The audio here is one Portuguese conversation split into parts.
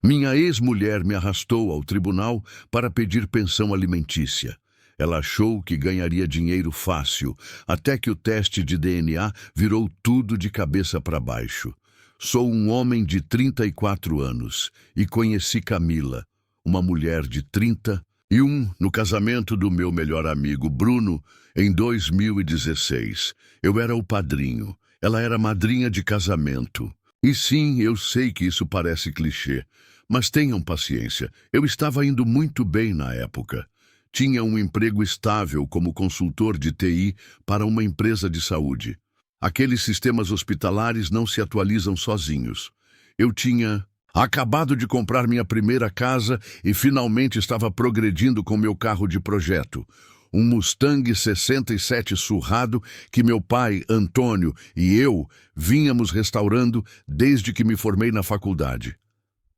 Minha ex-mulher me arrastou ao tribunal para pedir pensão alimentícia. Ela achou que ganharia dinheiro fácil, até que o teste de DNA virou tudo de cabeça para baixo. Sou um homem de 34 anos e conheci Camila, uma mulher de 31, no casamento do meu melhor amigo Bruno, em 2016. Eu era o padrinho, ela era madrinha de casamento. E sim, eu sei que isso parece clichê, mas tenham paciência, eu estava indo muito bem na época. Tinha um emprego estável como consultor de TI para uma empresa de saúde. Aqueles sistemas hospitalares não se atualizam sozinhos. Eu tinha acabado de comprar minha primeira casa e finalmente estava progredindo com meu carro de projeto. Um Mustang 67 surrado que meu pai, Antônio, e eu vínhamos restaurando desde que me formei na faculdade.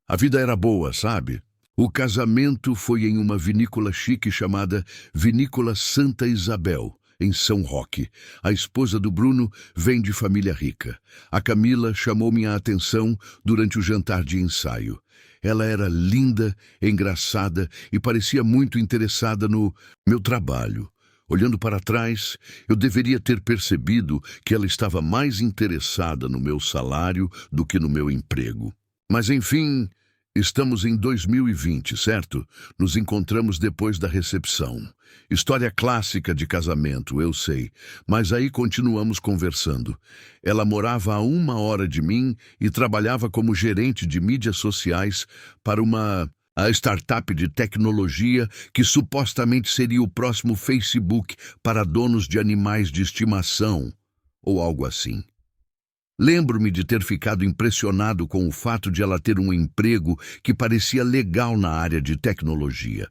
A vida era boa, sabe? O casamento foi em uma vinícola chique chamada Vinícola Santa Isabel, em São Roque. A esposa do Bruno vem de família rica. A Camila chamou minha atenção durante o jantar de ensaio. Ela era linda, engraçada e parecia muito interessada no meu trabalho. Olhando para trás, eu deveria ter percebido que ela estava mais interessada no meu salário do que no meu emprego. Mas enfim, estamos em 2020, certo? Nos encontramos depois da recepção. História clássica de casamento, eu sei, mas aí continuamos conversando. Ela morava a 1 hora de mim e trabalhava como gerente de mídias sociais para a startup de tecnologia que supostamente seria o próximo Facebook para donos de animais de estimação, ou algo assim. Lembro-me de ter ficado impressionado com o fato de ela ter um emprego que parecia legal na área de tecnologia.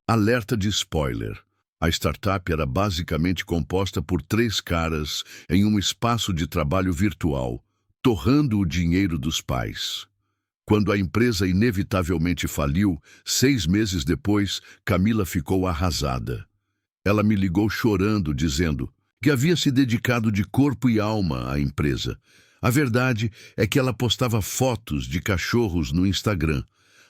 Alerta de spoiler. A startup era basicamente composta por 3 caras em um espaço de trabalho virtual, torrando o dinheiro dos pais. Quando a empresa inevitavelmente faliu, 6 meses depois, Camila ficou arrasada. Ela me ligou chorando, dizendo que havia se dedicado de corpo e alma à empresa. A verdade é que ela postava fotos de cachorros no Instagram.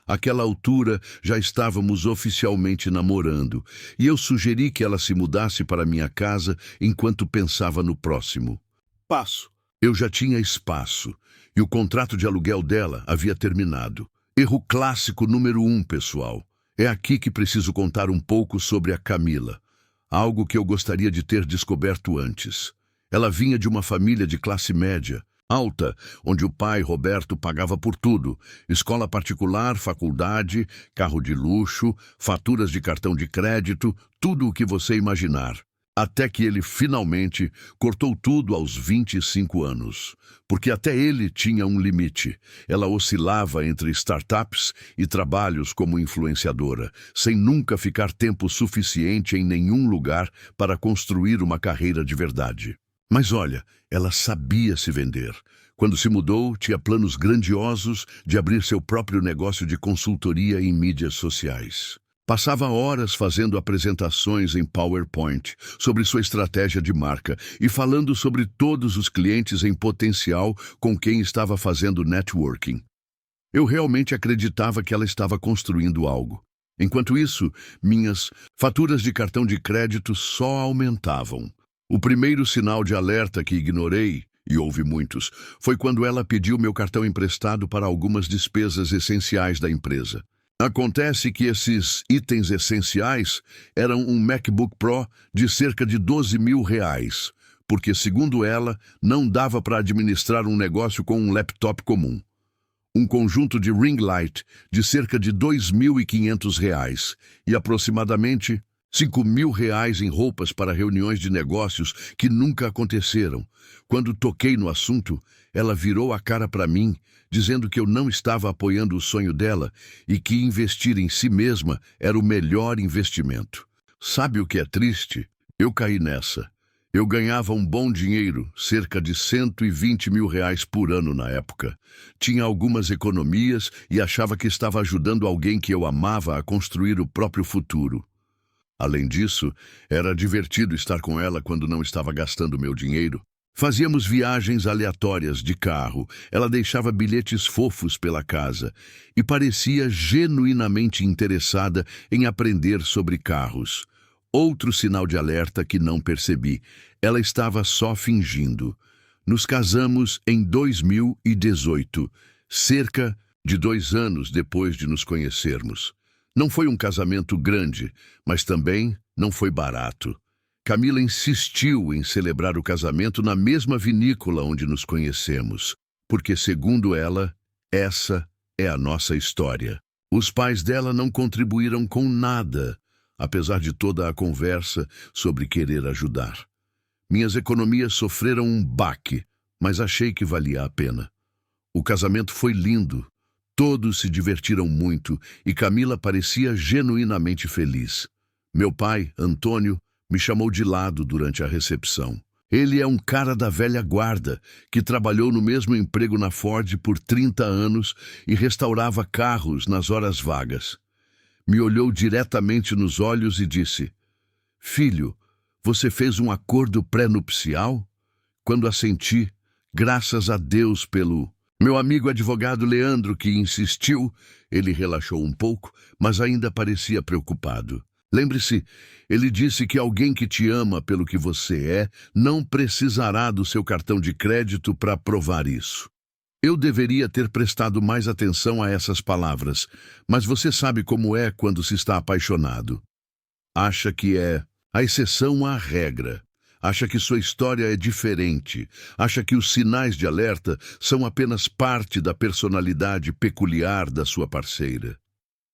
Àquela altura, já estávamos oficialmente namorando, e eu sugeri que ela se mudasse para minha casa enquanto pensava no próximo passo. Eu já tinha espaço, e o contrato de aluguel dela havia terminado. Erro clássico número 1, pessoal. É aqui que preciso contar um pouco sobre a Camila. Algo que eu gostaria de ter descoberto antes. Ela vinha de uma família de classe média, alta, onde o pai, Roberto, pagava por tudo. Escola particular, faculdade, carro de luxo, faturas de cartão de crédito, tudo o que você imaginar. Até que ele finalmente cortou tudo aos 25 anos. Porque até ele tinha um limite. Ela oscilava entre startups e trabalhos como influenciadora, sem nunca ficar tempo suficiente em nenhum lugar para construir uma carreira de verdade. Mas olha, ela sabia se vender. Quando se mudou, tinha planos grandiosos de abrir seu próprio negócio de consultoria em mídias sociais. Passava horas fazendo apresentações em PowerPoint sobre sua estratégia de marca e falando sobre todos os clientes em potencial com quem estava fazendo networking. Eu realmente acreditava que ela estava construindo algo. Enquanto isso, minhas faturas de cartão de crédito só aumentavam. O primeiro sinal de alerta que ignorei, e houve muitos, foi quando ela pediu meu cartão emprestado para algumas despesas essenciais da empresa. Acontece que esses itens essenciais eram um MacBook Pro de cerca de R$ 12.000, porque, segundo ela, não dava para administrar um negócio com um laptop comum. Um conjunto de ring light de cerca de R$ 2.500 e aproximadamente R$ 5.000 em roupas para reuniões de negócios que nunca aconteceram. Quando toquei no assunto, ela virou a cara para mim, dizendo que eu não estava apoiando o sonho dela e que investir em si mesma era o melhor investimento. Sabe o que é triste? Eu caí nessa. Eu ganhava um bom dinheiro, cerca de R$ 120.000 por ano na época. Tinha algumas economias e achava que estava ajudando alguém que eu amava a construir o próprio futuro. Além disso, era divertido estar com ela quando não estava gastando meu dinheiro. Fazíamos viagens aleatórias de carro. Ela deixava bilhetes fofos pela casa e parecia genuinamente interessada em aprender sobre carros. Outro sinal de alerta que não percebi. Ela estava só fingindo. Nos casamos em 2018, cerca de 2 anos depois de nos conhecermos. Não foi um casamento grande, mas também não foi barato. Camila insistiu em celebrar o casamento na mesma vinícola onde nos conhecemos, porque, segundo ela, essa é a nossa história. Os pais dela não contribuíram com nada, apesar de toda a conversa sobre querer ajudar. Minhas economias sofreram um baque, mas achei que valia a pena. O casamento foi lindo, todos se divertiram muito e Camila parecia genuinamente feliz. Meu pai, Antônio, me chamou de lado durante a recepção. Ele é um cara da velha guarda, que trabalhou no mesmo emprego na Ford por 30 anos e restaurava carros nas horas vagas. Me olhou diretamente nos olhos e disse: "Filho, você fez um acordo pré-nupcial?" Quando assenti, graças a Deus pelo... Meu amigo advogado Leandro, que insistiu, ele relaxou um pouco, mas ainda parecia preocupado. Lembre-se, ele disse que alguém que te ama pelo que você é não precisará do seu cartão de crédito para provar isso. Eu deveria ter prestado mais atenção a essas palavras, mas você sabe como é quando se está apaixonado. Acha que é a exceção à regra. Acha que sua história é diferente. Acha que os sinais de alerta são apenas parte da personalidade peculiar da sua parceira.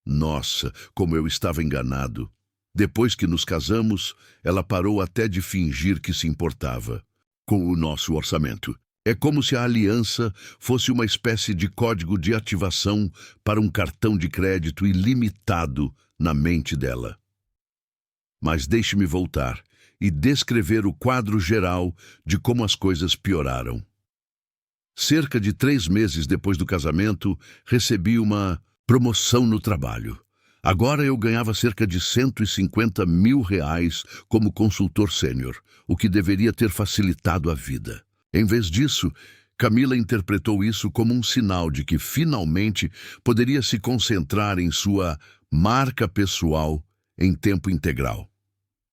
Nossa, como eu estava enganado. Depois que nos casamos, ela parou até de fingir que se importava com o nosso orçamento. É como se a aliança fosse uma espécie de código de ativação para um cartão de crédito ilimitado na mente dela. Mas deixe-me voltar e descrever o quadro geral de como as coisas pioraram. Cerca de 3 meses depois do casamento, recebi uma promoção no trabalho. Agora eu ganhava cerca de R$150 mil como consultor sênior, o que deveria ter facilitado a vida. Em vez disso, Camila interpretou isso como um sinal de que finalmente poderia se concentrar em sua marca pessoal em tempo integral.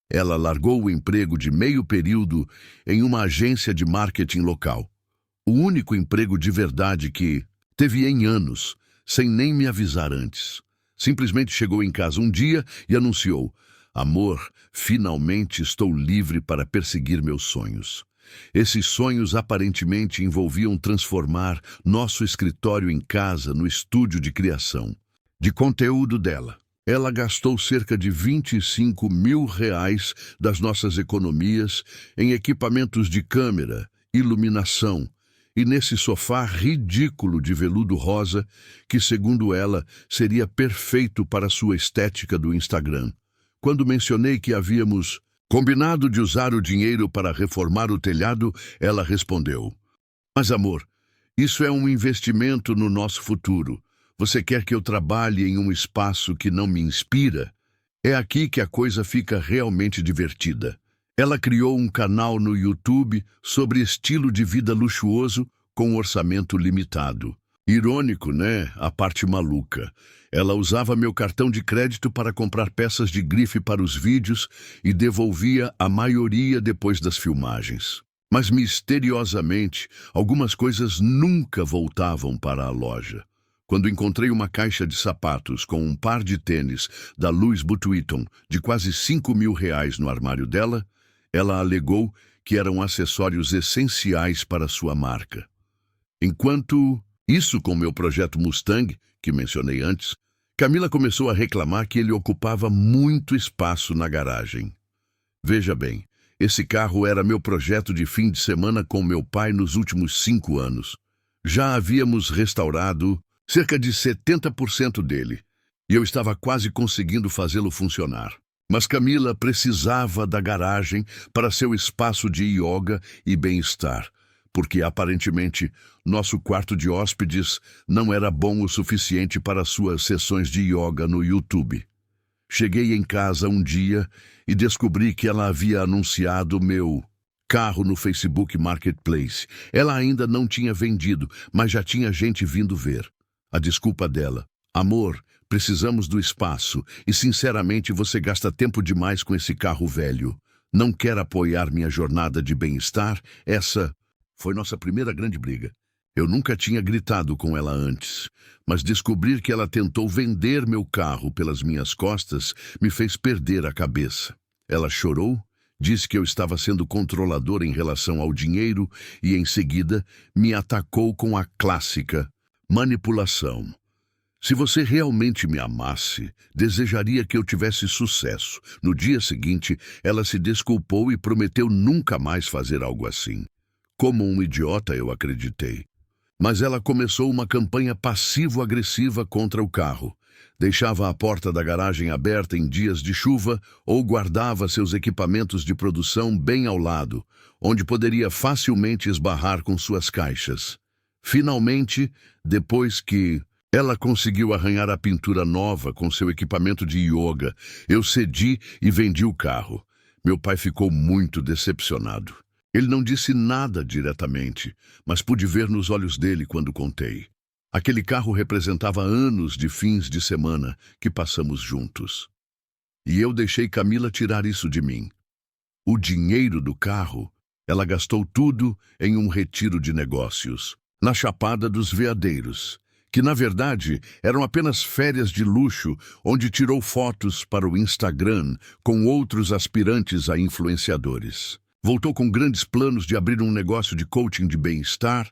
Ela largou o emprego de meio período em uma agência de marketing local. O único emprego de verdade que teve em anos, sem nem me avisar antes. Simplesmente chegou em casa um dia e anunciou: "Amor, finalmente estou livre para perseguir meus sonhos." Esses sonhos aparentemente envolviam transformar nosso escritório em casa no estúdio de criação de conteúdo dela. Ela gastou cerca de R$25 mil das nossas economias em equipamentos de câmera, iluminação e nesse sofá ridículo de veludo rosa que, segundo ela, seria perfeito para sua estética do Instagram. Quando mencionei que havíamos combinado de usar o dinheiro para reformar o telhado, ela respondeu: "Mas, amor, isso é um investimento no nosso futuro. Você quer que eu trabalhe em um espaço que não me inspira? É aqui que a coisa fica realmente divertida." Ela criou um canal no YouTube sobre estilo de vida luxuoso com orçamento limitado. Irônico, né? A parte maluca. Ela usava meu cartão de crédito para comprar peças de grife para os vídeos e devolvia a maioria depois das filmagens. Mas, misteriosamente, algumas coisas nunca voltavam para a loja. Quando encontrei uma caixa de sapatos com um par de tênis da Louis Vuitton de quase R$5 mil no armário dela, ela alegou que eram acessórios essenciais para sua marca. Enquanto isso, com meu projeto Mustang, que mencionei antes, Camila começou a reclamar que ele ocupava muito espaço na garagem. Veja bem, esse carro era meu projeto de fim de semana com meu pai nos últimos 5 anos. Já havíamos restaurado cerca de 70% dele, e eu estava quase conseguindo fazê-lo funcionar. Mas Camila precisava da garagem para seu espaço de yoga e bem-estar, porque aparentemente nosso quarto de hóspedes não era bom o suficiente para suas sessões de yoga no YouTube. Cheguei em casa um dia e descobri que ela havia anunciado meu carro no Facebook Marketplace. Ela ainda não tinha vendido, mas já tinha gente vindo ver. A desculpa dela: amor, precisamos do espaço e, sinceramente, você gasta tempo demais com esse carro velho. Não quer apoiar minha jornada de bem-estar? Essa foi nossa primeira grande briga. Eu nunca tinha gritado com ela antes, mas descobrir que ela tentou vender meu carro pelas minhas costas me fez perder a cabeça. Ela chorou, disse que eu estava sendo controlador em relação ao dinheiro e, em seguida, me atacou com a clássica manipulação. Se você realmente me amasse, desejaria que eu tivesse sucesso. No dia seguinte, ela se desculpou e prometeu nunca mais fazer algo assim. Como um idiota, eu acreditei. Mas ela começou uma campanha passivo-agressiva contra o carro. Deixava a porta da garagem aberta em dias de chuva ou guardava seus equipamentos de produção bem ao lado, onde poderia facilmente esbarrar com suas caixas. Finalmente, depois que ela conseguiu arranhar a pintura nova com seu equipamento de yoga, eu cedi e vendi o carro. Meu pai ficou muito decepcionado. Ele não disse nada diretamente, mas pude ver nos olhos dele quando contei. Aquele carro representava anos de fins de semana que passamos juntos. E eu deixei Camila tirar isso de mim. O dinheiro do carro, ela gastou tudo em um retiro de negócios, na Chapada dos Veadeiros, que na verdade eram apenas férias de luxo, onde tirou fotos para o Instagram com outros aspirantes a influenciadores. Voltou com grandes planos de abrir um negócio de coaching de bem-estar,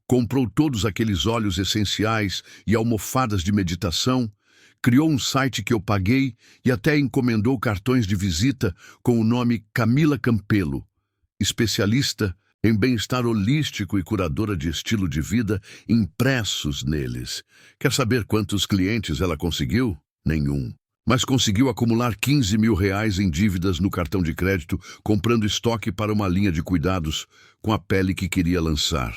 comprou todos aqueles óleos essenciais e almofadas de meditação, criou um site que eu paguei e até encomendou cartões de visita com o nome Camila Campelo, especialista em bem-estar holístico e curadora de estilo de vida, impressos neles. Quer saber quantos clientes ela conseguiu? Nenhum. Mas conseguiu acumular 15 mil reais em dívidas no cartão de crédito, comprando estoque para uma linha de cuidados com a pele que queria lançar.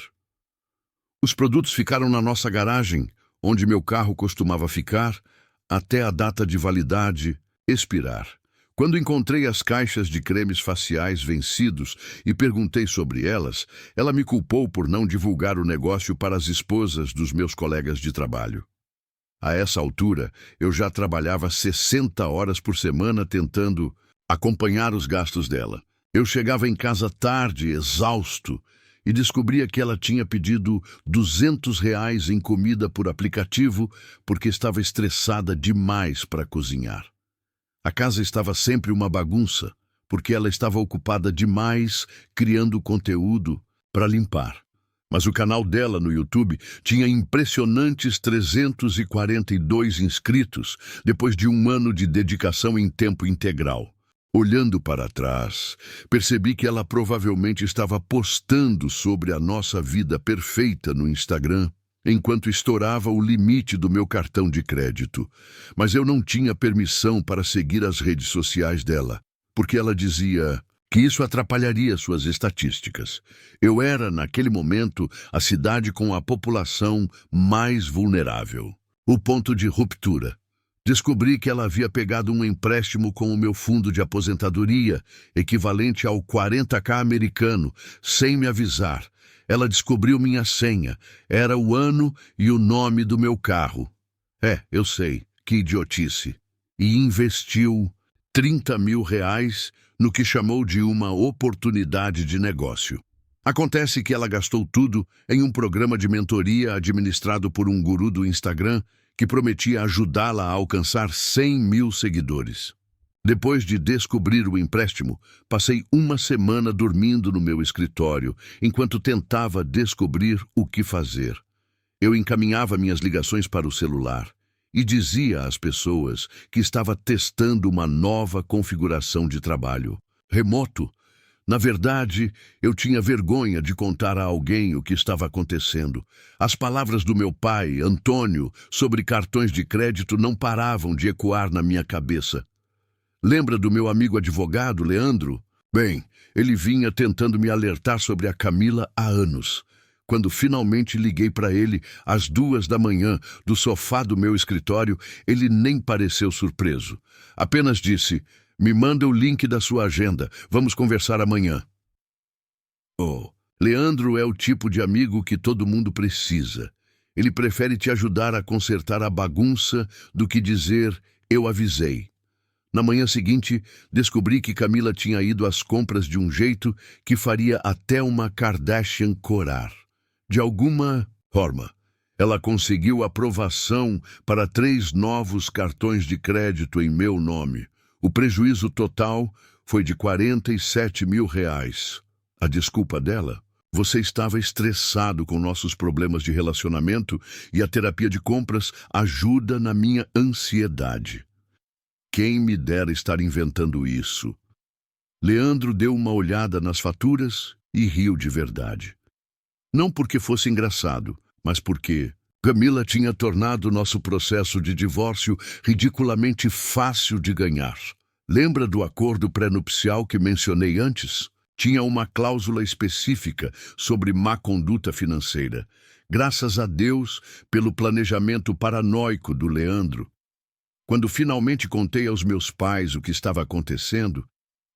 Os produtos ficaram na nossa garagem, onde meu carro costumava ficar, até a data de validade expirar. Quando encontrei as caixas de cremes faciais vencidos e perguntei sobre elas, ela me culpou por não divulgar o negócio para as esposas dos meus colegas de trabalho. A essa altura, eu já trabalhava 60 horas por semana tentando acompanhar os gastos dela. Eu chegava em casa tarde, exausto, e descobria que ela tinha pedido R$ 200 em comida por aplicativo porque estava estressada demais para cozinhar. A casa estava sempre uma bagunça, porque ela estava ocupada demais criando conteúdo para limpar. Mas o canal dela no YouTube tinha impressionantes 342 inscritos depois de um ano de dedicação em tempo integral. Olhando para trás, percebi que ela provavelmente estava postando sobre a nossa vida perfeita no Instagram, enquanto estourava o limite do meu cartão de crédito. Mas eu não tinha permissão para seguir as redes sociais dela, porque ela dizia que isso atrapalharia suas estatísticas. Eu era, naquele momento, a cidade com a população mais vulnerável. O ponto de ruptura. Descobri que ela havia pegado um empréstimo com o meu fundo de aposentadoria, equivalente ao 40k americano, sem me avisar. Ela descobriu minha senha. Era o ano e o nome do meu carro. Eu sei, que idiotice. E investiu 30 mil reais no que chamou de uma oportunidade de negócio. Acontece que ela gastou tudo em um programa de mentoria administrado por um guru do Instagram que prometia ajudá-la a alcançar 100 mil seguidores. Depois de descobrir o empréstimo, passei uma semana dormindo no meu escritório, enquanto tentava descobrir o que fazer. Eu encaminhava minhas ligações para o celular e dizia às pessoas que estava testando uma nova configuração de trabalho. Remoto. Na verdade, eu tinha vergonha de contar a alguém o que estava acontecendo. As palavras do meu pai, Antônio, sobre cartões de crédito não paravam de ecoar na minha cabeça. Lembra do meu amigo advogado, Leandro? Bem, ele vinha tentando me alertar sobre a Camila há anos. Quando finalmente liguei para ele, às 2 da manhã, do sofá do meu escritório, ele nem pareceu surpreso. Apenas disse: "Me manda o link da sua agenda, vamos conversar amanhã." Oh, Leandro é o tipo de amigo que todo mundo precisa. Ele prefere te ajudar a consertar a bagunça do que dizer "eu avisei". Na manhã seguinte, descobri que Camila tinha ido às compras de um jeito que faria até uma Kardashian corar. De alguma forma, ela conseguiu aprovação para 3 novos cartões de crédito em meu nome. O prejuízo total foi de R$ 47 mil. A desculpa dela? Você estava estressado com nossos problemas de relacionamento e a terapia de compras ajuda na minha ansiedade. Quem me dera estar inventando isso? Leandro deu uma olhada nas faturas e riu de verdade. Não porque fosse engraçado, mas porque Camila tinha tornado nosso processo de divórcio ridiculamente fácil de ganhar. Lembra do acordo pré-nupcial que mencionei antes? Tinha uma cláusula específica sobre má conduta financeira. Graças a Deus pelo planejamento paranoico do Leandro. Quando finalmente contei aos meus pais o que estava acontecendo,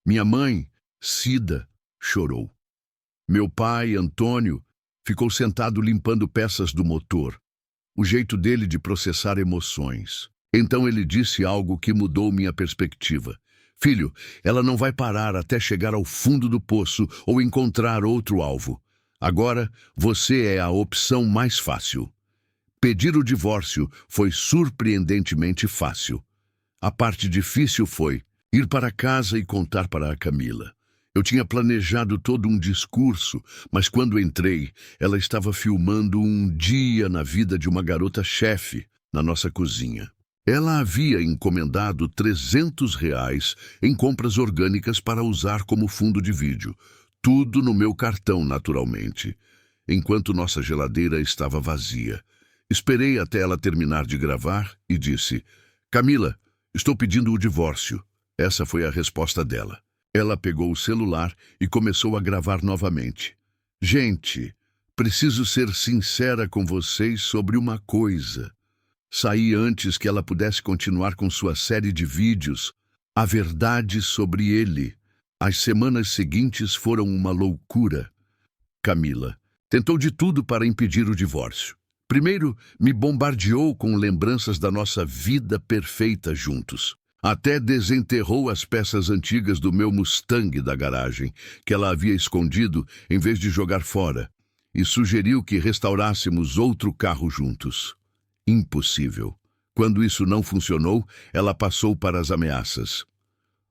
minha mãe, Cida, chorou. Meu pai, Antônio, ficou sentado limpando peças do motor, o jeito dele de processar emoções. Então ele disse algo que mudou minha perspectiva. Filho, ela não vai parar até chegar ao fundo do poço ou encontrar outro alvo. Agora, você é a opção mais fácil. Pedir o divórcio foi surpreendentemente fácil. A parte difícil foi ir para casa e contar para a Camila. Eu tinha planejado todo um discurso, mas quando entrei, ela estava filmando um dia na vida de uma garota-chefe na nossa cozinha. Ela havia encomendado R$ 300 em compras orgânicas para usar como fundo de vídeo. Tudo no meu cartão, naturalmente, enquanto nossa geladeira estava vazia. Esperei até ela terminar de gravar e disse: Camila, estou pedindo o divórcio. Essa foi a resposta dela. Ela pegou o celular e começou a gravar novamente. Gente, preciso ser sincera com vocês sobre uma coisa. Saí antes que ela pudesse continuar com sua série de vídeos, A Verdade sobre Ele. As semanas seguintes foram uma loucura. Camila tentou de tudo para impedir o divórcio. Primeiro, me bombardeou com lembranças da nossa vida perfeita juntos. Até desenterrou as peças antigas do meu Mustang da garagem, que ela havia escondido em vez de jogar fora, e sugeriu que restaurássemos outro carro juntos. Impossível. Quando isso não funcionou, ela passou para as ameaças.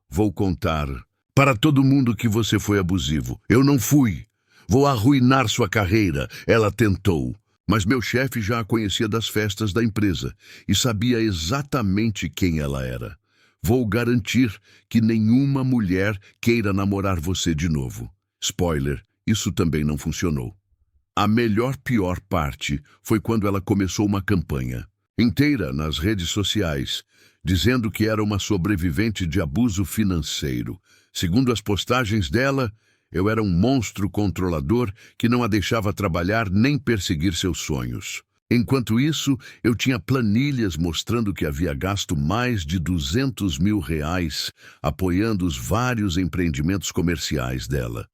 Vou contar para todo mundo que você foi abusivo. Eu não fui. Vou arruinar sua carreira. Ela tentou. Mas meu chefe já a conhecia das festas da empresa e sabia exatamente quem ela era. Vou garantir que nenhuma mulher queira namorar você de novo. Spoiler, isso também não funcionou. A pior parte foi quando ela começou uma campanha inteira nas redes sociais, dizendo que era uma sobrevivente de abuso financeiro. Segundo as postagens dela, eu era um monstro controlador que não a deixava trabalhar nem perseguir seus sonhos. Enquanto isso, eu tinha planilhas mostrando que havia gasto mais de R$ 200 mil apoiando os vários empreendimentos comerciais dela.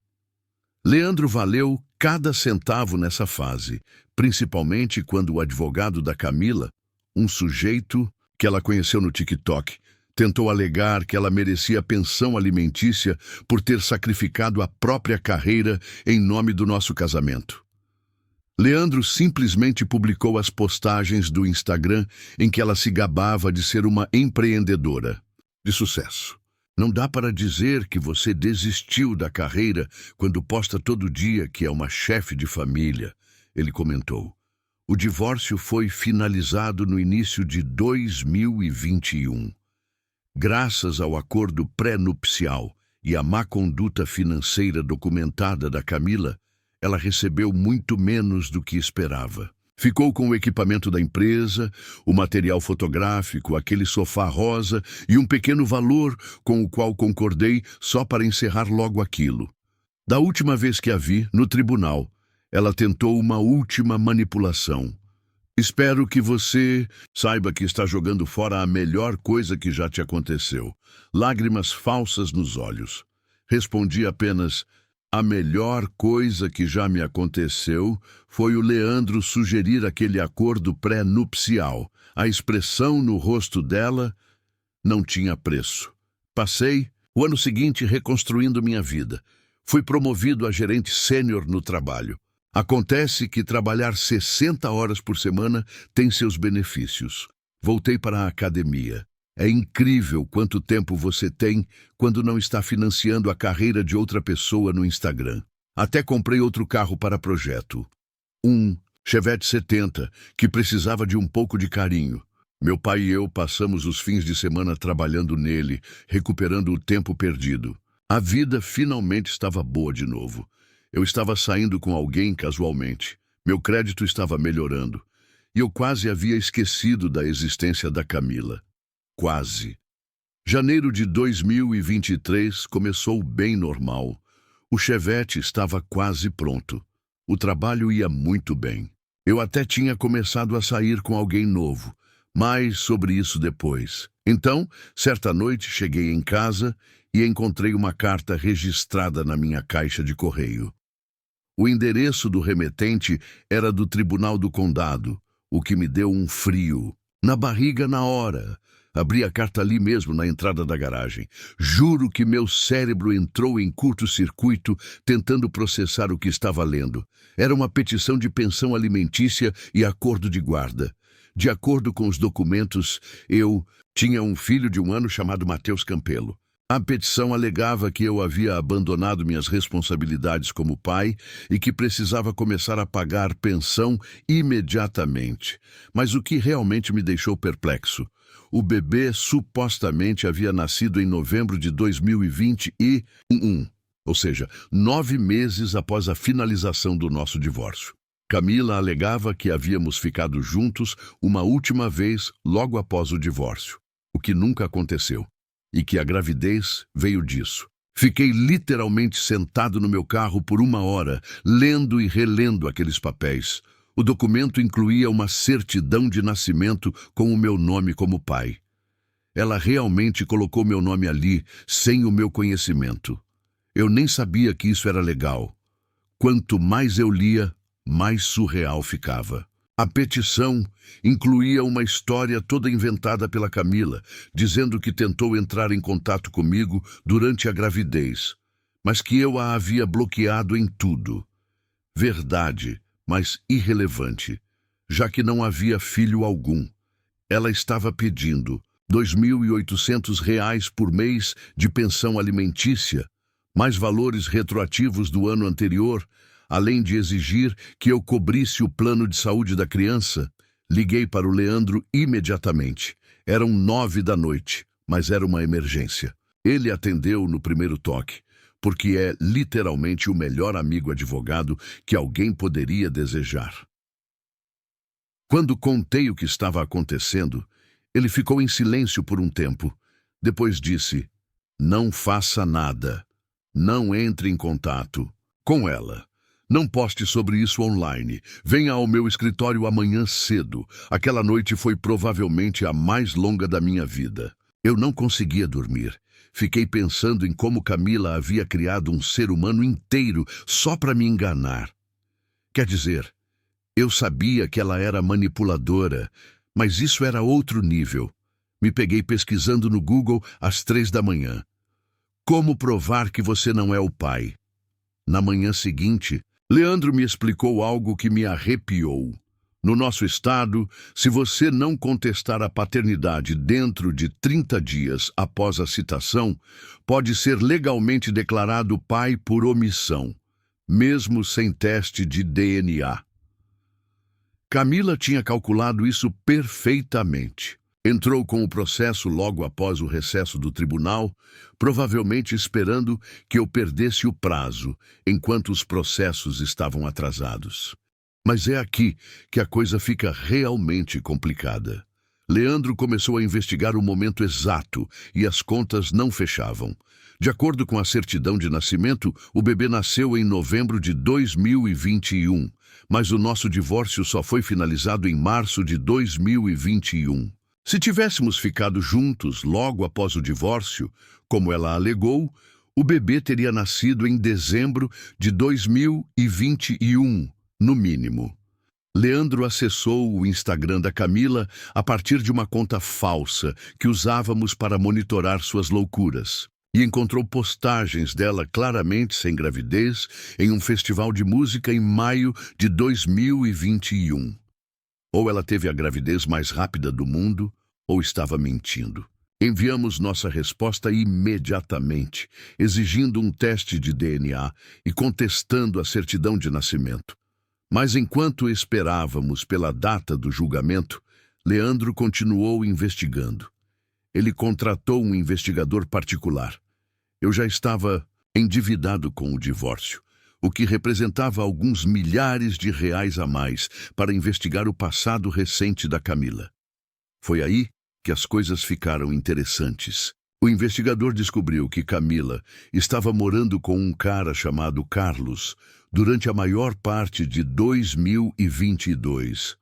Leandro valeu cada centavo nessa fase, principalmente quando o advogado da Camila, um sujeito que ela conheceu no TikTok, tentou alegar que ela merecia pensão alimentícia por ter sacrificado a própria carreira em nome do nosso casamento. Leandro simplesmente publicou as postagens do Instagram em que ela se gabava de ser uma empreendedora de sucesso. Não dá para dizer que você desistiu da carreira quando posta todo dia que é uma chefe de família, ele comentou. O divórcio foi finalizado no início de 2021. Graças ao acordo pré-nupcial e à má conduta financeira documentada da Camila, ela recebeu muito menos do que esperava. Ficou com o equipamento da empresa, o material fotográfico, aquele sofá rosa e um pequeno valor com o qual concordei só para encerrar logo aquilo. Da última vez que a vi, no tribunal, ela tentou uma última manipulação. Espero que você saiba que está jogando fora a melhor coisa que já te aconteceu. Lágrimas falsas nos olhos. Respondi apenas, A melhor coisa que já me aconteceu foi o Leandro sugerir aquele acordo pré-nupcial. A expressão no rosto dela não tinha preço. Passei o ano seguinte reconstruindo minha vida. Fui promovido a gerente sênior no trabalho. Acontece que trabalhar 60 horas por semana tem seus benefícios. Voltei para a academia. É incrível quanto tempo você tem quando não está financiando a carreira de outra pessoa no Instagram. Até comprei outro carro para projeto. Um Chevette 70, que precisava de um pouco de carinho. Meu pai e eu passamos os fins de semana trabalhando nele, recuperando o tempo perdido. A vida finalmente estava boa de novo. Eu estava saindo com alguém casualmente. Meu crédito estava melhorando. E eu quase havia esquecido da existência da Camila. Quase. Janeiro de 2023 começou bem normal. O Chevette estava quase pronto. O trabalho ia muito bem. Eu até tinha começado a sair com alguém novo. Mais sobre isso depois. Então, certa noite, cheguei em casa e encontrei uma carta registrada na minha caixa de correio. O endereço do remetente era do Tribunal do Condado, o que me deu um frio na barriga na hora. Abri a carta ali mesmo, na entrada da garagem. Juro que meu cérebro entrou em curto-circuito tentando processar o que estava lendo. Era uma petição de pensão alimentícia e acordo de guarda. De acordo com os documentos, eu tinha um filho de 1 ano chamado Matheus Campelo. A petição alegava que eu havia abandonado minhas responsabilidades como pai e que precisava começar a pagar pensão imediatamente. Mas o que realmente me deixou perplexo: o bebê supostamente havia nascido em novembro de 2021, ou seja, 9 meses após a finalização do nosso divórcio. Camila alegava que havíamos ficado juntos uma última vez logo após o divórcio, o que nunca aconteceu, e que a gravidez veio disso. Fiquei literalmente sentado no meu carro por 1 hora, lendo e relendo aqueles papéis. O documento incluía uma certidão de nascimento com o meu nome como pai. Ela realmente colocou meu nome ali, sem o meu conhecimento. Eu nem sabia que isso era legal. Quanto mais eu lia, mais surreal ficava. A petição incluía uma história toda inventada pela Camila, dizendo que tentou entrar em contato comigo durante a gravidez, mas que eu a havia bloqueado em tudo. Verdade, mas irrelevante, já que não havia filho algum. Ela estava pedindo R$ 2.800 por mês de pensão alimentícia, mais valores retroativos do ano anterior, além de exigir que eu cobrisse o plano de saúde da criança. Liguei para o Leandro imediatamente. Eram 9 da noite, mas era uma emergência. Ele atendeu no primeiro toque, porque é literalmente o melhor amigo advogado que alguém poderia desejar. Quando contei o que estava acontecendo, ele ficou em silêncio por um tempo. Depois disse: "Não faça nada. Não entre em contato com ela. Não poste sobre isso online. Venha ao meu escritório amanhã cedo." Aquela noite foi provavelmente a mais longa da minha vida. Eu não conseguia dormir. Fiquei pensando em como Camila havia criado um ser humano inteiro só para me enganar. Quer dizer, eu sabia que ela era manipuladora, mas isso era outro nível. Me peguei pesquisando no Google às 3 da manhã. Como provar que você não é o pai? Na manhã seguinte, Leandro me explicou algo que me arrepiou. No nosso estado, se você não contestar a paternidade dentro de 30 dias após a citação, pode ser legalmente declarado pai por omissão, mesmo sem teste de DNA. Camila tinha calculado isso perfeitamente. Entrou com o processo logo após o recesso do tribunal, provavelmente esperando que eu perdesse o prazo, enquanto os processos estavam atrasados. Mas é aqui que a coisa fica realmente complicada. Leandro começou a investigar o momento exato e as contas não fechavam. De acordo com a certidão de nascimento, o bebê nasceu em novembro de 2021, mas o nosso divórcio só foi finalizado em março de 2021. Se tivéssemos ficado juntos logo após o divórcio, como ela alegou, O bebê teria nascido em dezembro de 2021, no mínimo. Leandro acessou o Instagram da Camila a partir de uma conta falsa que usávamos para monitorar suas loucuras. E encontrou postagens dela claramente sem gravidez em um festival de música em maio de 2021. Ou ela teve a gravidez mais rápida do mundo, ou estava mentindo. Enviamos nossa resposta imediatamente, exigindo um teste de DNA e contestando a certidão de nascimento. Mas enquanto esperávamos pela data do julgamento, Leandro continuou investigando. Ele contratou um investigador particular. Eu já estava endividado com o divórcio, o que representava alguns milhares de reais a mais para investigar o passado recente da Camila. Foi aí que as coisas ficaram interessantes. O investigador descobriu que Camila estava morando com um cara chamado Carlos durante a maior parte de 2022.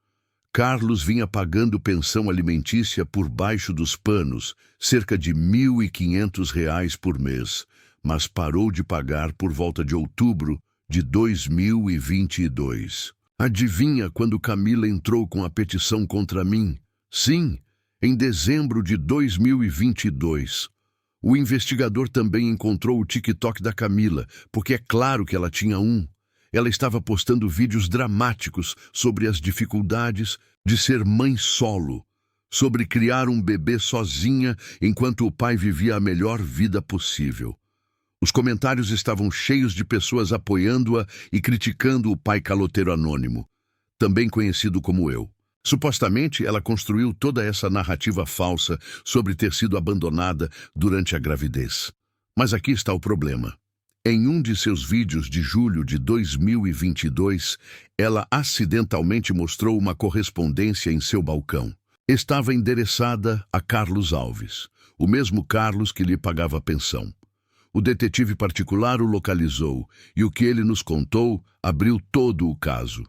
Carlos vinha pagando pensão alimentícia por baixo dos panos, cerca de R$ 1.500 por mês, mas parou de pagar por volta de outubro de 2022. Adivinha quando Camila entrou com a petição contra mim? Sim, em dezembro de 2022. O investigador também encontrou o TikTok da Camila, porque é claro que ela tinha um. Ela estava postando vídeos dramáticos sobre as dificuldades de ser mãe solo, sobre criar um bebê sozinha enquanto o pai vivia a melhor vida possível. Os comentários estavam cheios de pessoas apoiando-a e criticando o pai caloteiro anônimo, também conhecido como eu. Supostamente, ela construiu toda essa narrativa falsa sobre ter sido abandonada durante a gravidez. Mas aqui está o problema. Em um de seus vídeos de julho de 2022, ela acidentalmente mostrou uma correspondência em seu balcão. Estava endereçada a Carlos Alves, o mesmo Carlos que lhe pagava pensão. O detetive particular o localizou e o que ele nos contou abriu todo o caso.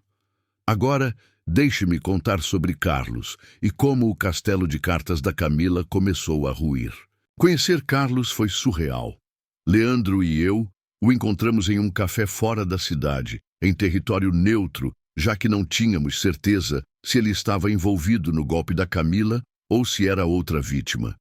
Agora, deixe-me contar sobre Carlos e como o castelo de cartas da Camila começou a ruir. Conhecer Carlos foi surreal. Leandro e eu o encontramos em um café fora da cidade, em território neutro, já que não tínhamos certeza se ele estava envolvido no golpe da Camila ou se era outra vítima.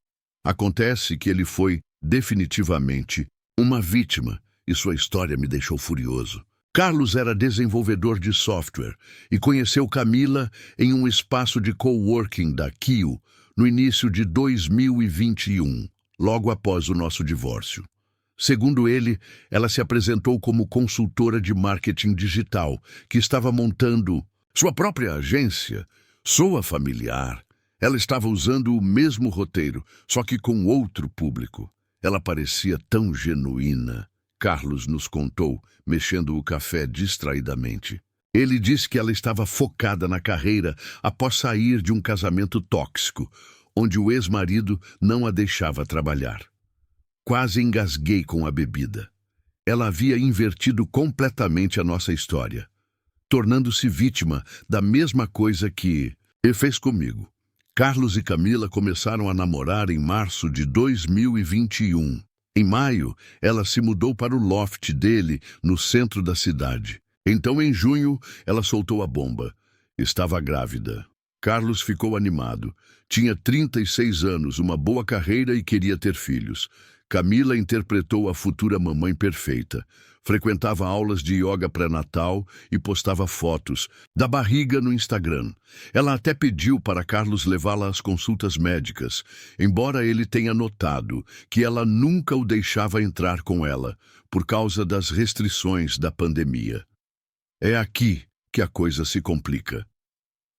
Acontece que ele foi, definitivamente, uma vítima, e sua história me deixou furioso. Carlos era desenvolvedor de software e conheceu Camila em um espaço de coworking da KIO no início de 2021, logo após o nosso divórcio. Segundo ele, ela se apresentou como consultora de marketing digital, que estava montando sua própria agência, soa familiar. Ela estava usando o mesmo roteiro, só que com outro público. Ela parecia tão genuína. Carlos nos contou, mexendo o café distraidamente. Ele disse que ela estava focada na carreira após sair de um casamento tóxico, onde o ex-marido não a deixava trabalhar. Quase engasguei com a bebida. Ela havia invertido completamente a nossa história, tornando-se vítima da mesma coisa que ele fez comigo. Carlos e Camila começaram a namorar em março de 2021. Em maio, ela se mudou para o loft dele, no centro da cidade. Então, em junho, ela soltou a bomba. Estava grávida. Carlos ficou animado. Tinha 36 anos, uma boa carreira e queria ter filhos. Camila interpretou a futura mamãe perfeita. Frequentava aulas de yoga pré-natal e postava fotos da barriga no Instagram. Ela até pediu para Carlos levá-la às consultas médicas, embora ele tenha notado que ela nunca o deixava entrar com ela, por causa das restrições da pandemia. É aqui que a coisa se complica.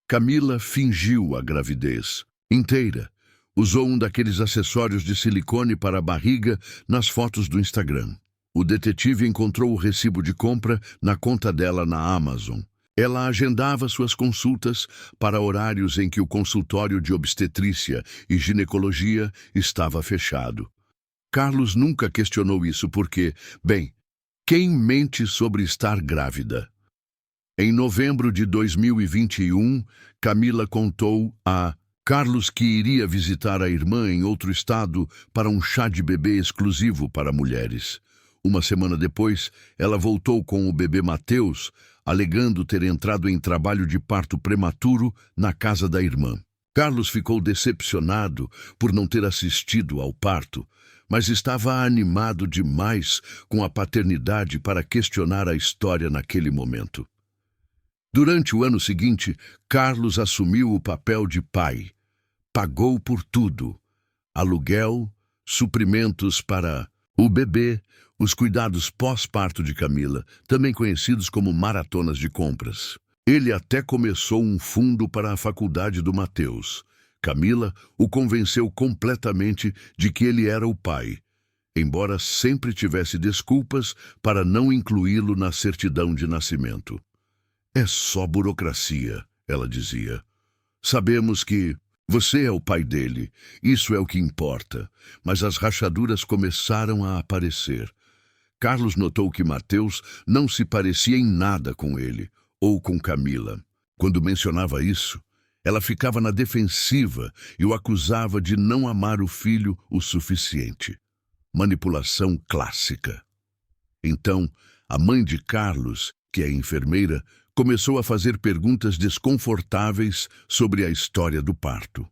Camila fingiu a gravidez inteira. Usou um daqueles acessórios de silicone para a barriga nas fotos do Instagram. O detetive encontrou o recibo de compra na conta dela na Amazon. Ela agendava suas consultas para horários em que o consultório de obstetrícia e ginecologia estava fechado. Carlos nunca questionou isso porque, bem, quem mente sobre estar grávida? Em novembro de 2021, Camila contou a Carlos que iria visitar a irmã em outro estado para um chá de bebê exclusivo para mulheres. Uma semana depois, ela voltou com o bebê Mateus, alegando ter entrado em trabalho de parto prematuro na casa da irmã. Carlos ficou decepcionado por não ter assistido ao parto, mas estava animado demais com a paternidade para questionar a história naquele momento. Durante o ano seguinte, Carlos assumiu o papel de pai. Pagou por tudo: aluguel, suprimentos para o bebê, os cuidados pós-parto de Camila, também conhecidos como maratonas de compras. Ele até começou um fundo para a faculdade do Mateus. Camila o convenceu completamente de que ele era o pai, embora sempre tivesse desculpas para não incluí-lo na certidão de nascimento. É só burocracia, ela dizia. Sabemos que você é o pai dele, isso é o que importa. Mas as rachaduras começaram a aparecer. Carlos notou que Mateus não se parecia em nada com ele, ou com Camila. Quando mencionava isso, ela ficava na defensiva e o acusava de não amar o filho o suficiente. Manipulação clássica. Então, a mãe de Carlos, que é enfermeira, começou a fazer perguntas desconfortáveis sobre a história do parto.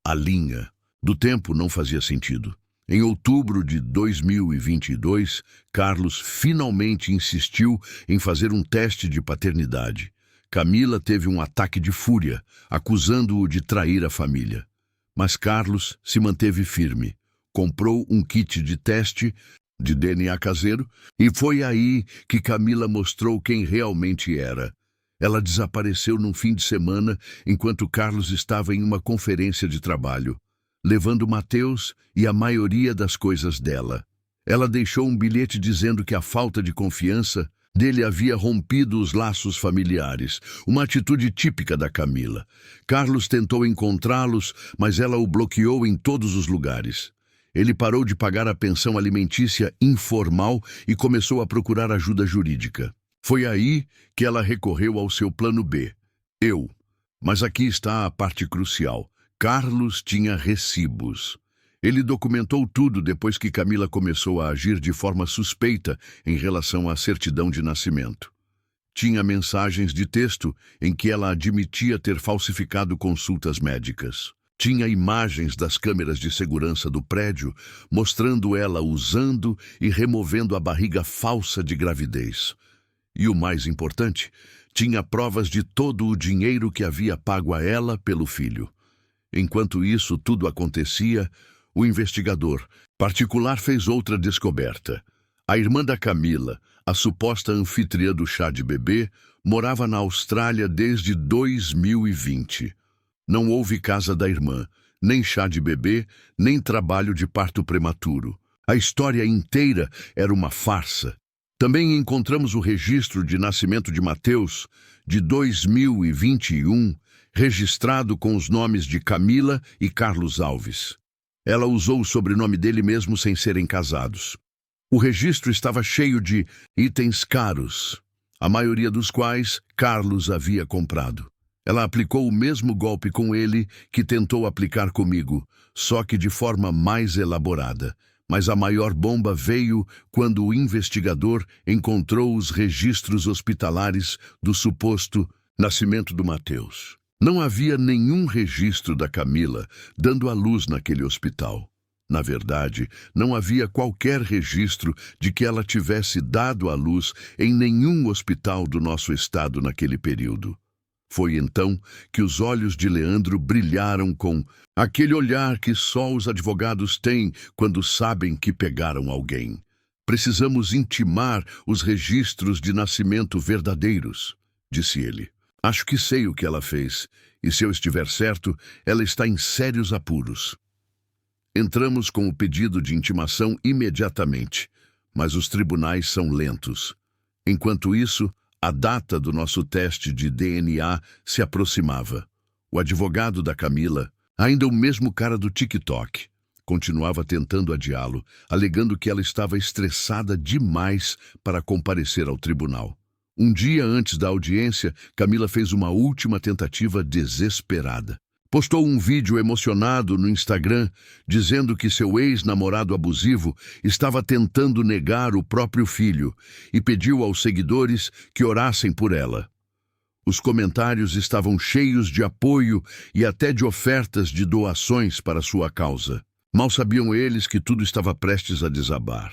A linha do tempo não fazia sentido. Em outubro de 2022, Carlos finalmente insistiu em fazer um teste de paternidade. Camila teve um ataque de fúria, acusando-o de trair a família. Mas Carlos se manteve firme. Comprou um kit de teste de DNA caseiro e foi aí que Camila mostrou quem realmente era. Ela desapareceu num fim de semana enquanto Carlos estava em uma conferência de trabalho, levando Mateus e a maioria das coisas dela. Ela deixou um bilhete dizendo que a falta de confiança dele havia rompido os laços familiares, uma atitude típica da Camila. Carlos tentou encontrá-los, mas ela o bloqueou em todos os lugares. Ele parou de pagar a pensão alimentícia informal e começou a procurar ajuda jurídica. Foi aí que ela recorreu ao seu plano B. Mas aqui está a parte crucial. Carlos tinha recibos. Ele documentou tudo depois que Camila começou a agir de forma suspeita em relação à certidão de nascimento. Tinha mensagens de texto em que ela admitia ter falsificado consultas médicas. Tinha imagens das câmeras de segurança do prédio mostrando ela usando e removendo a barriga falsa de gravidez. E o mais importante, tinha provas de todo o dinheiro que havia pago a ela pelo filho. Enquanto isso tudo acontecia, o investigador particular fez outra descoberta. A irmã da Camila, a suposta anfitriã do chá de bebê, morava na Austrália desde 2020. Não houve casa da irmã, nem chá de bebê, nem trabalho de parto prematuro. A história inteira era uma farsa. Também encontramos o registro de nascimento de Mateus, de 2021, registrado com os nomes de Camila e Carlos Alves. Ela usou o sobrenome dele mesmo sem serem casados. O registro estava cheio de itens caros, a maioria dos quais Carlos havia comprado. Ela aplicou o mesmo golpe com ele que tentou aplicar comigo, só que de forma mais elaborada. Mas a maior bomba veio quando o investigador encontrou os registros hospitalares do suposto nascimento do Mateus. Não havia nenhum registro da Camila dando à luz naquele hospital. Na verdade, não havia qualquer registro de que ela tivesse dado à luz em nenhum hospital do nosso estado naquele período. Foi então que os olhos de Leandro brilharam com aquele olhar que só os advogados têm quando sabem que pegaram alguém. Precisamos intimar os registros de nascimento verdadeiros, disse ele. Acho que sei o que ela fez, e se eu estiver certo, ela está em sérios apuros. Entramos com o pedido de intimação imediatamente, mas os tribunais são lentos. Enquanto isso, a data do nosso teste de DNA se aproximava. O advogado da Camila, ainda o mesmo cara do TikTok, continuava tentando adiá-lo, alegando que ela estava estressada demais para comparecer ao tribunal. Um dia antes da audiência, Camila fez uma última tentativa desesperada. Postou um vídeo emocionado no Instagram dizendo que seu ex-namorado abusivo estava tentando negar o próprio filho e pediu aos seguidores que orassem por ela. Os comentários estavam cheios de apoio e até de ofertas de doações para sua causa. Mal sabiam eles que tudo estava prestes a desabar.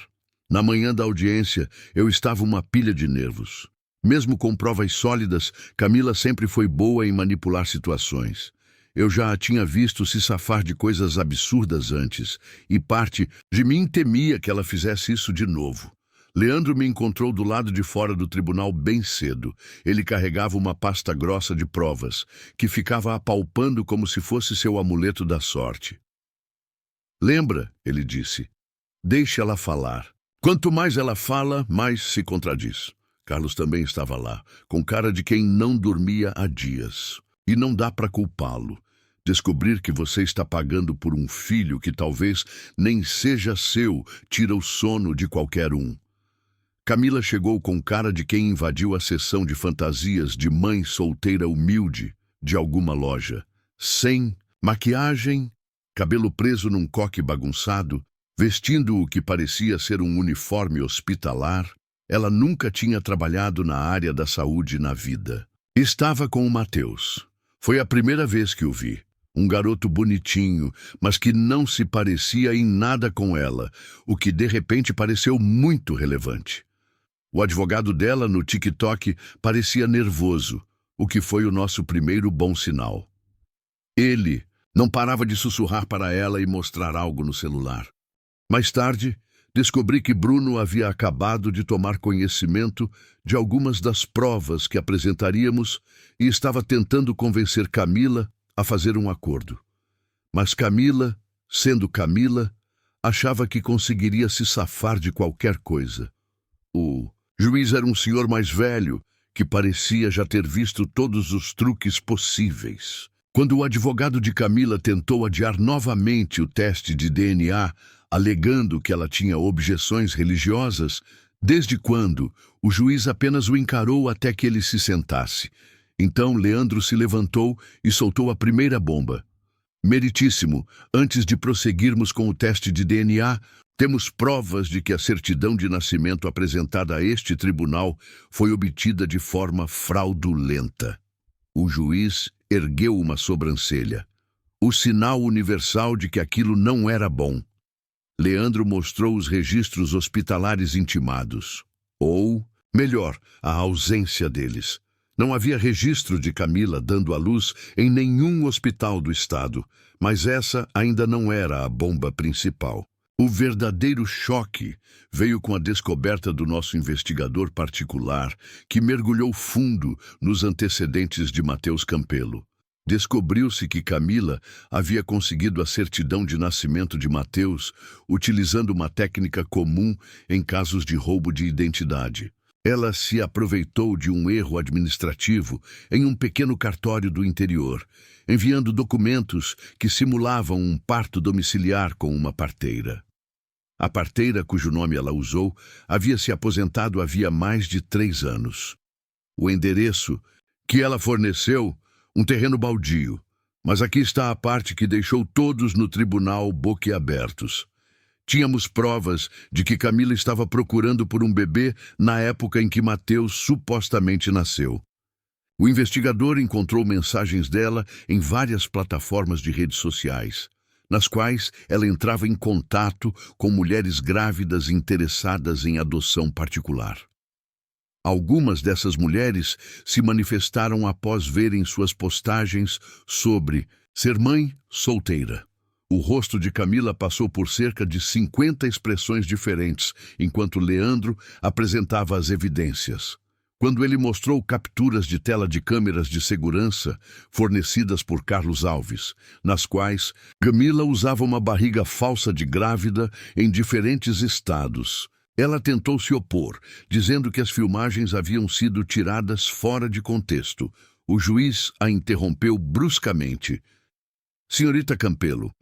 Na manhã da audiência, eu estava uma pilha de nervos. Mesmo com provas sólidas, Camila sempre foi boa em manipular situações. Eu já a tinha visto se safar de coisas absurdas antes, e parte de mim temia que ela fizesse isso de novo. Leandro me encontrou do lado de fora do tribunal bem cedo. Ele carregava uma pasta grossa de provas, que ficava apalpando como se fosse seu amuleto da sorte. "Lembra", ele disse, "deixe ela falar. Quanto mais ela fala, mais se contradiz." Carlos também estava lá, com cara de quem não dormia há dias. E não dá para culpá-lo. Descobrir que você está pagando por um filho que talvez nem seja seu tira o sono de qualquer um. Camila chegou com cara de quem invadiu a seção de fantasias de mãe solteira humilde de alguma loja. Sem maquiagem, cabelo preso num coque bagunçado, vestindo o que parecia ser um uniforme hospitalar. Ela nunca tinha trabalhado na área da saúde na vida. Estava com o Matheus. Foi a primeira vez que o vi. Um garoto bonitinho, mas que não se parecia em nada com ela, o que de repente pareceu muito relevante. O advogado dela no TikTok parecia nervoso, o que foi o nosso primeiro bom sinal. Ele não parava de sussurrar para ela e mostrar algo no celular. Mais tarde, descobri que Bruno havia acabado de tomar conhecimento de algumas das provas que apresentaríamos e estava tentando convencer Camila a fazer um acordo. Mas Camila, sendo Camila, achava que conseguiria se safar de qualquer coisa. O juiz era um senhor mais velho, que parecia já ter visto todos os truques possíveis. Quando o advogado de Camila tentou adiar novamente o teste de DNA, alegando que ela tinha objeções religiosas, desde quando o juiz apenas o encarou até que ele se sentasse. Então Leandro se levantou e soltou a primeira bomba. "Meritíssimo, antes de prosseguirmos com o teste de DNA, temos provas de que a certidão de nascimento apresentada a este tribunal foi obtida de forma fraudulenta." O juiz ergueu uma sobrancelha. O sinal universal de que aquilo não era bom. Leandro mostrou os registros hospitalares intimados. Ou, melhor, a ausência deles. Não havia registro de Camila dando à luz em nenhum hospital do estado, mas essa ainda não era a bomba principal. O verdadeiro choque veio com a descoberta do nosso investigador particular, que mergulhou fundo nos antecedentes de Matheus Campelo. Descobriu-se que Camila havia conseguido a certidão de nascimento de Matheus utilizando uma técnica comum em casos de roubo de identidade. Ela se aproveitou de um erro administrativo em um pequeno cartório do interior, enviando documentos que simulavam um parto domiciliar com uma parteira. A parteira, cujo nome ela usou, havia se aposentado havia mais de 3 anos. O endereço que ela forneceu, um terreno baldio. Mas aqui está a parte que deixou todos no tribunal boquiabertos. Tínhamos provas de que Camila estava procurando por um bebê na época em que Matheus supostamente nasceu. O investigador encontrou mensagens dela em várias plataformas de redes sociais, nas quais ela entrava em contato com mulheres grávidas interessadas em adoção particular. Algumas dessas mulheres se manifestaram após verem suas postagens sobre ser mãe solteira. O rosto de Camila passou por cerca de 50 expressões diferentes, enquanto Leandro apresentava as evidências. Quando ele mostrou capturas de tela de câmeras de segurança fornecidas por Carlos Alves, nas quais Camila usava uma barriga falsa de grávida em diferentes estados, ela tentou se opor, dizendo que as filmagens haviam sido tiradas fora de contexto. O juiz a interrompeu bruscamente. "Senhorita Campelo,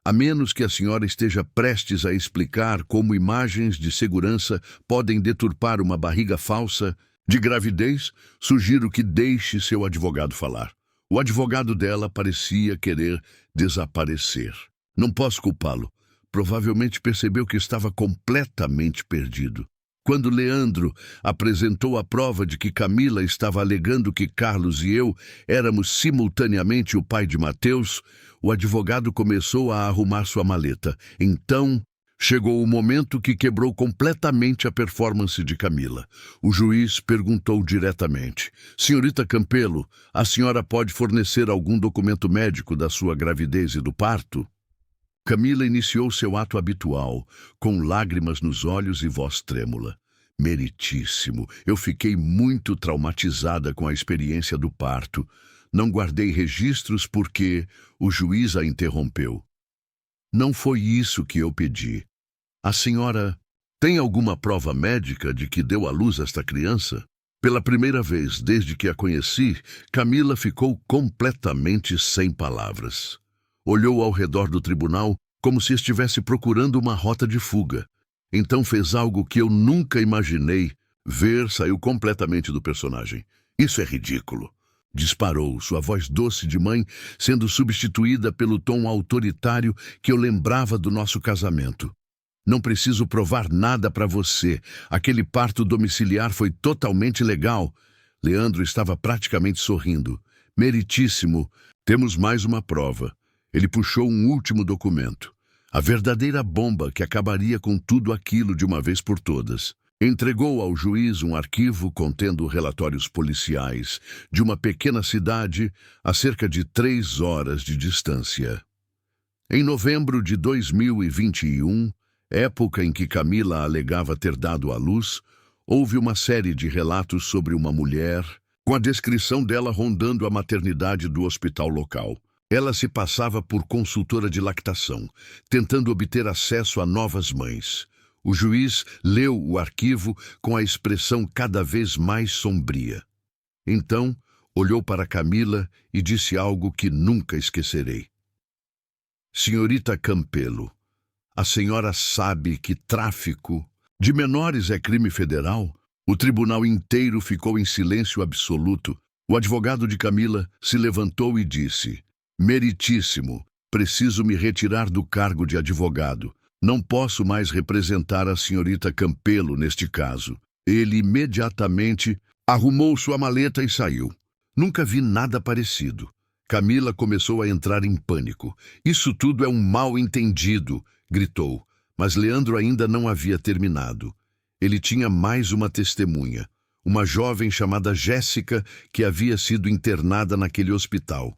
a menos que a senhora esteja prestes a explicar como imagens de segurança podem deturpar uma barriga falsa de gravidez, sugiro que deixe seu advogado falar." O advogado dela parecia querer desaparecer. Não posso culpá-lo. Provavelmente percebeu que estava completamente perdido. Quando Leandro apresentou a prova de que Camila estava alegando que Carlos e eu éramos simultaneamente o pai de Mateus, o advogado começou a arrumar sua maleta. Então, chegou o momento que quebrou completamente a performance de Camila. O juiz perguntou diretamente: Senhorita Campelo, a senhora pode fornecer algum documento médico da sua gravidez e do parto? Camila iniciou seu ato habitual, com lágrimas nos olhos e voz trêmula. Meritíssimo, eu fiquei muito traumatizada com a experiência do parto. Não guardei registros porque o juiz a interrompeu. Não foi isso que eu pedi. A senhora tem alguma prova médica de que deu à luz esta criança? Pela primeira vez desde que a conheci, Camila ficou completamente sem palavras. Olhou ao redor do tribunal como se estivesse procurando uma rota de fuga. Então fez algo que eu nunca imaginei ver, saiu completamente do personagem. Isso é ridículo. Disparou, sua voz doce de mãe sendo substituída pelo tom autoritário que eu lembrava do nosso casamento. Não preciso provar nada para você. Aquele parto domiciliar foi totalmente legal. Leandro estava praticamente sorrindo. Meritíssimo, temos mais uma prova. Ele puxou um último documento. A verdadeira bomba que acabaria com tudo aquilo de uma vez por todas. Entregou ao juiz um arquivo contendo relatórios policiais de uma pequena cidade a cerca de 3 horas de distância. Em novembro de 2021, época em que Camila alegava ter dado à luz, houve uma série de relatos sobre uma mulher, com a descrição dela rondando a maternidade do hospital local. Ela se passava por consultora de lactação, tentando obter acesso a novas mães. O juiz leu o arquivo com a expressão cada vez mais sombria. Então, olhou para Camila e disse algo que nunca esquecerei. Senhorita Campelo, a senhora sabe que tráfico de menores é crime federal? O tribunal inteiro ficou em silêncio absoluto. O advogado de Camila se levantou e disse: Meritíssimo, preciso me retirar do cargo de advogado. Não posso mais representar a senhorita Campelo neste caso. Ele imediatamente arrumou sua maleta e saiu. Nunca vi nada parecido. Camila começou a entrar em pânico. Isso tudo é um mal-entendido, gritou. Mas Leandro ainda não havia terminado. Ele tinha mais uma testemunha, uma jovem chamada Jéssica que havia sido internada naquele hospital.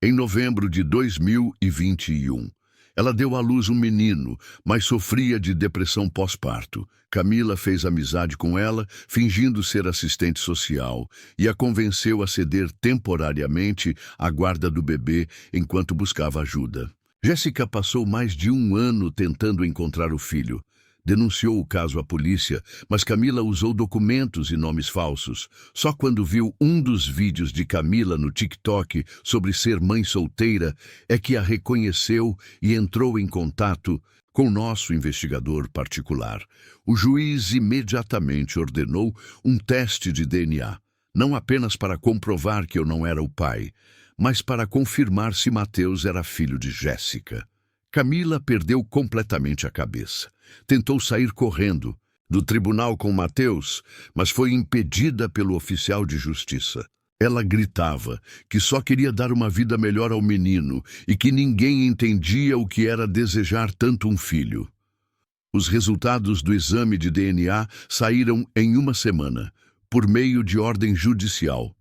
Em novembro de 2021, ela deu à luz um menino, mas sofria de depressão pós-parto. Camila fez amizade com ela, fingindo ser assistente social, e a convenceu a ceder temporariamente à guarda do bebê enquanto buscava ajuda. Jéssica passou mais de 1 ano tentando encontrar o filho. Denunciou o caso à polícia, mas Camila usou documentos e nomes falsos. Só quando viu um dos vídeos de Camila no TikTok sobre ser mãe solteira é que a reconheceu e entrou em contato com nosso investigador particular. O juiz imediatamente ordenou um teste de DNA, não apenas para comprovar que eu não era o pai, mas para confirmar se Mateus era filho de Jéssica. Camila perdeu completamente a cabeça. Tentou sair correndo do tribunal com Mateus, mas foi impedida pelo oficial de justiça. Ela gritava que só queria dar uma vida melhor ao menino e que ninguém entendia o que era desejar tanto um filho. Os resultados do exame de DNA saíram em 1 semana, por meio de ordem judicial.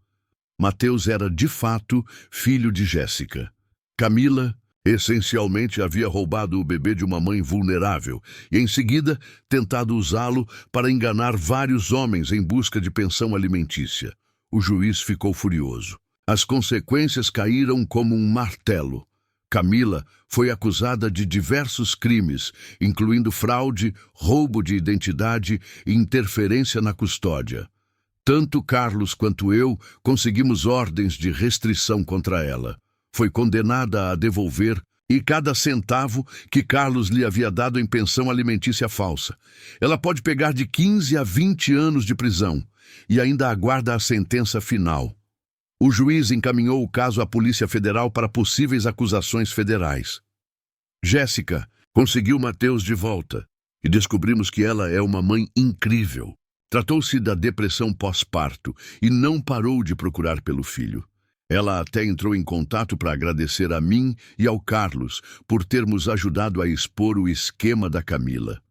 Mateus era, de fato, filho de Jéssica. Camila essencialmente havia roubado o bebê de uma mãe vulnerável e, em seguida, tentado usá-lo para enganar vários homens em busca de pensão alimentícia. O juiz ficou furioso. As consequências caíram como um martelo. Camila foi acusada de diversos crimes, incluindo fraude, roubo de identidade e interferência na custódia. Tanto Carlos quanto eu conseguimos ordens de restrição contra ela. Foi condenada a devolver e cada centavo que Carlos lhe havia dado em pensão alimentícia falsa. Ela pode pegar de 15 a 20 anos de prisão e ainda aguarda a sentença final. O juiz encaminhou o caso à Polícia Federal para possíveis acusações federais. Jéssica conseguiu Mateus de volta e descobrimos que ela é uma mãe incrível. Tratou-se da depressão pós-parto e não parou de procurar pelo filho. Ela até entrou em contato para agradecer a mim e ao Carlos por termos ajudado a expor o esquema da Camila.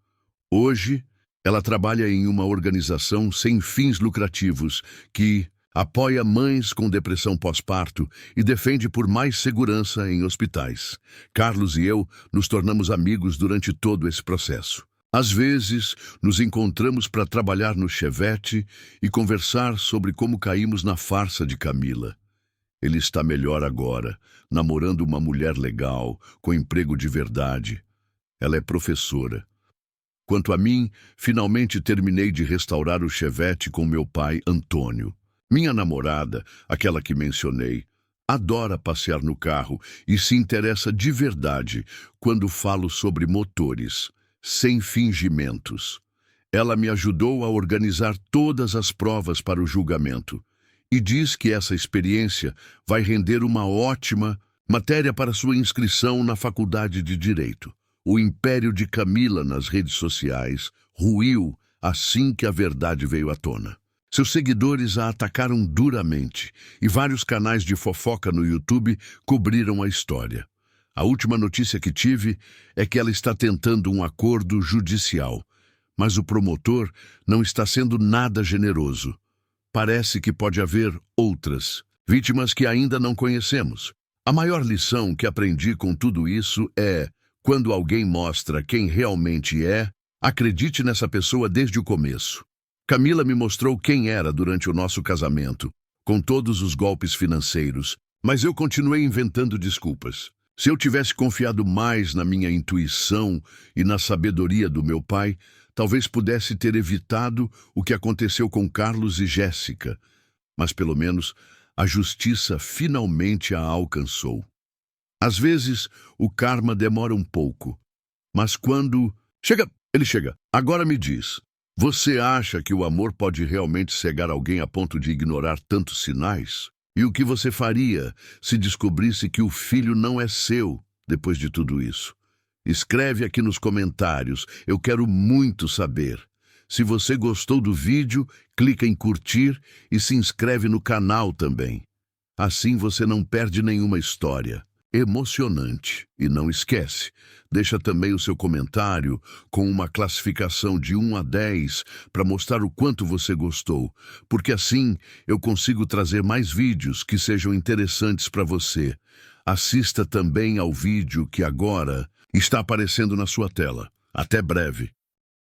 Hoje, ela trabalha em uma organização sem fins lucrativos que apoia mães com depressão pós-parto e defende por mais segurança em hospitais. Carlos e eu nos tornamos amigos durante todo esse processo. Às vezes, nos encontramos para trabalhar no Chevette e conversar sobre como caímos na farsa de Camila. Ele está melhor agora, namorando uma mulher legal, com emprego de verdade. Ela é professora. Quanto a mim, finalmente terminei de restaurar o Chevette com meu pai, Antônio. Minha namorada, aquela que mencionei, adora passear no carro e se interessa de verdade quando falo sobre motores, sem fingimentos. Ela me ajudou a organizar todas as provas para o julgamento e diz que essa experiência vai render uma ótima matéria para sua inscrição na Faculdade de Direito. O império de Camila nas redes sociais ruiu assim que a verdade veio à tona. Seus seguidores a atacaram duramente e vários canais de fofoca no YouTube cobriram a história. A última notícia que tive é que ela está tentando um acordo judicial, mas o promotor não está sendo nada generoso. Parece que pode haver outras vítimas que ainda não conhecemos. A maior lição que aprendi com tudo isso é: quando alguém mostra quem realmente é, acredite nessa pessoa desde o começo. Camila me mostrou quem era durante o nosso casamento, com todos os golpes financeiros, mas eu continuei inventando desculpas. Se eu tivesse confiado mais na minha intuição e na sabedoria do meu pai, talvez pudesse ter evitado o que aconteceu com Carlos e Jéssica, mas pelo menos a justiça finalmente a alcançou. Às vezes, o karma demora um pouco, mas quando... Ele chega. Agora me diz, você acha que o amor pode realmente cegar alguém a ponto de ignorar tantos sinais? E o que você faria se descobrisse que o filho não é seu depois de tudo isso? Escreve aqui nos comentários, eu quero muito saber. Se você gostou do vídeo, clica em curtir e se inscreve no canal também. Assim você não perde nenhuma história emocionante. E não esquece, deixa também o seu comentário com uma classificação de 1 a 10 para mostrar o quanto você gostou, porque assim eu consigo trazer mais vídeos que sejam interessantes para você. Assista também ao vídeo que agora está aparecendo na sua tela. Até breve.